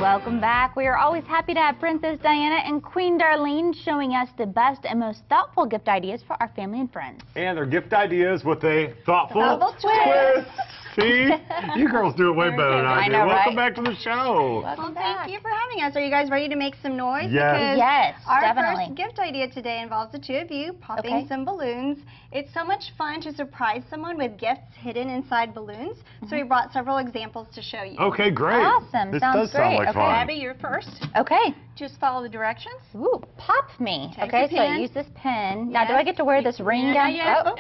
Welcome back. We are always happy to have Princess Diana and Queen Darlene showing us the best and most thoughtful gift ideas for our family and friends. And their gift ideas with a thoughtful twist. See? You girls do it way better than I do. Welcome back to the show. Well, thank you for having us. Are you guys ready to make some noise? Yes. Because Yes, our definitely. first gift idea today involves the two of you popping some balloons. It's so much fun to surprise someone with gifts hidden inside balloons. So we brought several examples to show you. Okay, great. Awesome. This Sounds does sound great. like Okay. fun. Abby, you're first. Okay. Just follow the directions. Ooh, pop me. Take Okay, the so pin. use this pin. Now, do Yes. I get to wear this ring down? Yeah. Oh,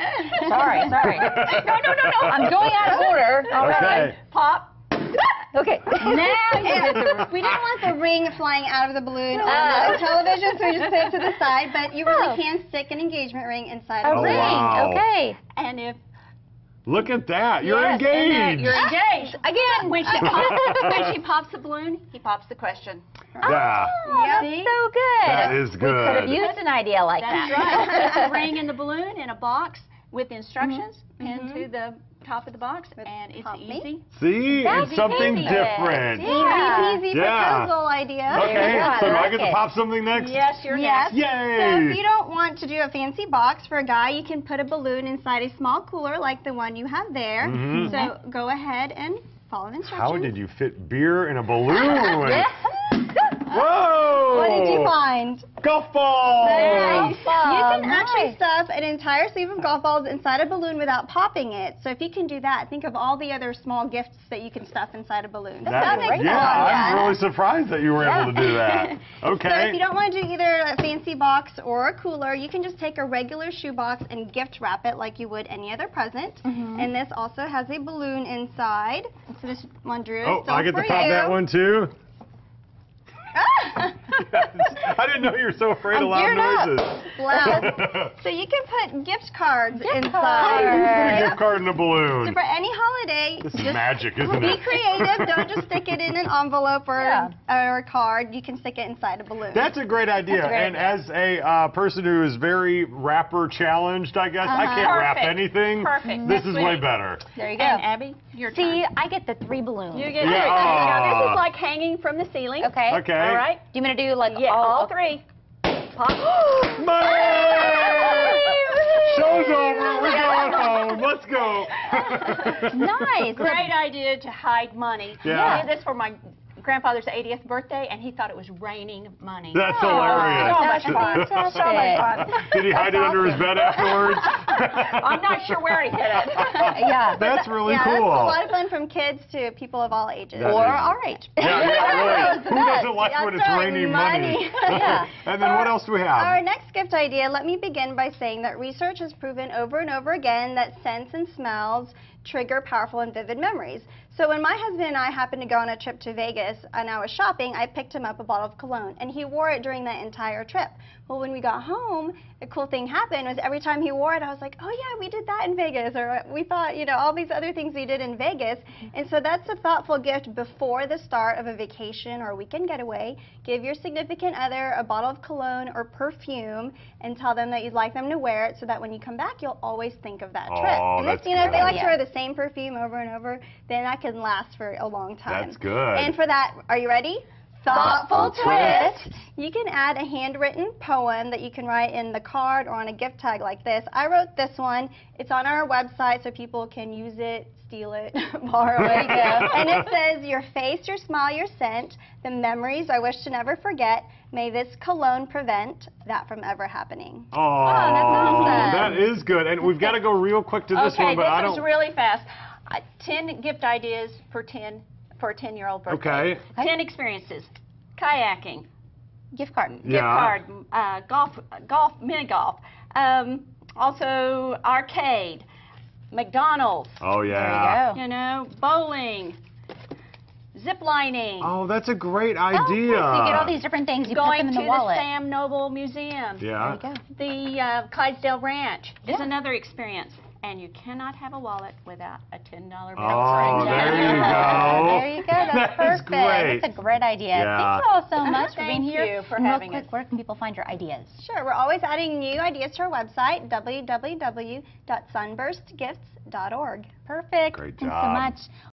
sorry. No. I'm going out of order. All right. Okay. Pop. Okay. Now you get the We didn't want the ring flying out of the balloon on the television, so we just put it to the side. But you really can stick an engagement ring inside A of the ring. balloon. wow. Okay. and if Look at that. You're yes, engaged. and, you're engaged. Again. When she pops the balloon, he pops the question. Yeah. Oh, that's See? so good. That is We could have good. used an idea like That's that. right. Put the ring in the balloon in a box with instructions pinned to the top of the box, and it's Pop me. easy. See? That's It's something easy. different. Yeah. Easy peasy Yeah. proposal idea. Okay, Yeah, so I do I like get to it. pop something next? Yes, you're Yes. next. So if you Yay! don't want to do a fancy box for a guy, you can put a balloon inside a small cooler like the one you have there. Mhm. So go ahead and follow the instructions. How did you fit beer in a balloon? Whoa! What did you find? Golf ball! Nice. You can Nice. actually stuff an entire sleeve of golf balls inside a balloon without popping it. So if you can do that, think of all the other small gifts that you can stuff inside a balloon. That- great. yeah, Yeah. I'm really surprised that you were able to do that. Okay. So if you don't want to do either a fancy box or a cooler, you can just take a regular shoebox and gift wrap it like you would any other present. And this also has a balloon inside. So this one, Drew, is Oh, still I get to for pop you. that one too? I didn't know you were so afraid of loud geared up. noises. Loud. So you can put gift cards How inside. do you put a Yep. gift card in a So balloon? for any holiday, This is just magic, isn't be it? creative. Don't just stick it in an envelope or, Yeah. or a card. You can stick it inside a balloon. That's a great idea. That's a great and as a person who is very wrapper challenged, I guess, I can't wrap Perfect. anything. Perfect. This That's is sweet. way better. There you go. And Abby, your See, turn. I get the 3 balloons. You get Yeah. three. Now, this Aw. is like hanging from the ceiling. Okay. Okay. All right. Do you want me to do like Yeah, all okay. 3. Pop. Money! Show's over. We're going home. Let's go. Nice. Great idea to hide money. Yeah. I did this for my grandfather's 80th birthday, and he thought it was raining money. That's So hilarious. much fun. Fantastic. So much fun. Did he hide it under his bed afterwards? I'm not sure where he hid it. Yeah. That's really yeah, cool. that's a lot of fun from kids to people of all ages. That Or is- our age. Yeah, really. Who doesn't like That's when it's right, raining money. Yeah. And then what else do we Our have? next gift idea, let me begin by saying that research has proven over and over again that scents and smells trigger powerful and vivid memories. So when my husband and I happened to go on a trip to Vegas and I was shopping, I picked him up a bottle of cologne and he wore it during that entire trip. Well, when we got home, a cool thing happened was every time he wore it, I was like, oh yeah, we did that in Vegas, or we thought, you know, all these other things we did in Vegas. And so that's a thoughtful gift before the start of a vacation or a weekend getaway. Give your significant other a bottle of cologne or perfume and tell them that you'd like them to wear it so that when you come back, you'll always think of that trip. Oh, And this, that's you know, if they good. like to wear the same perfume over and over, then that can last for a long time. That's good. And for that, are you ready? Thoughtful twist. You can add a handwritten poem that you can write in the card or on a gift tag like this. I wrote this one. It's on our website so people can use it, steal it, borrow it. And it says, your face, your smile, your scent, the memories I wish to never forget. May this cologne prevent that from ever happening. Oh, that's awesome. that is good. And we've got to go real quick to this Okay, one, but I this is don't. really fast. 10 gift ideas for a 10-year-old birthday. Okay. 10 experiences. Kayaking, Gift card. gift Yeah. card, mini golf. Also arcade, McDonald's. Oh, There yeah. you go. You know, bowling, zip lining. Oh, that's a great Oh, idea. cool. So you get all these different things. You put Going them in to the wallet. Sam Noble Museum. Yeah. There you go. The Clydesdale Ranch is Yeah. another experience. And you cannot have a wallet without a $10 bill. Oh, there you go. There you go. That's That is perfect. great. That's a great idea. Yeah. Thank you all so much for being Thank here. you for And real having quick, us. where can people find your ideas? Sure, we're always adding new ideas to our website, www.sunburstgifts.org. Perfect. Great Thanks so job. much.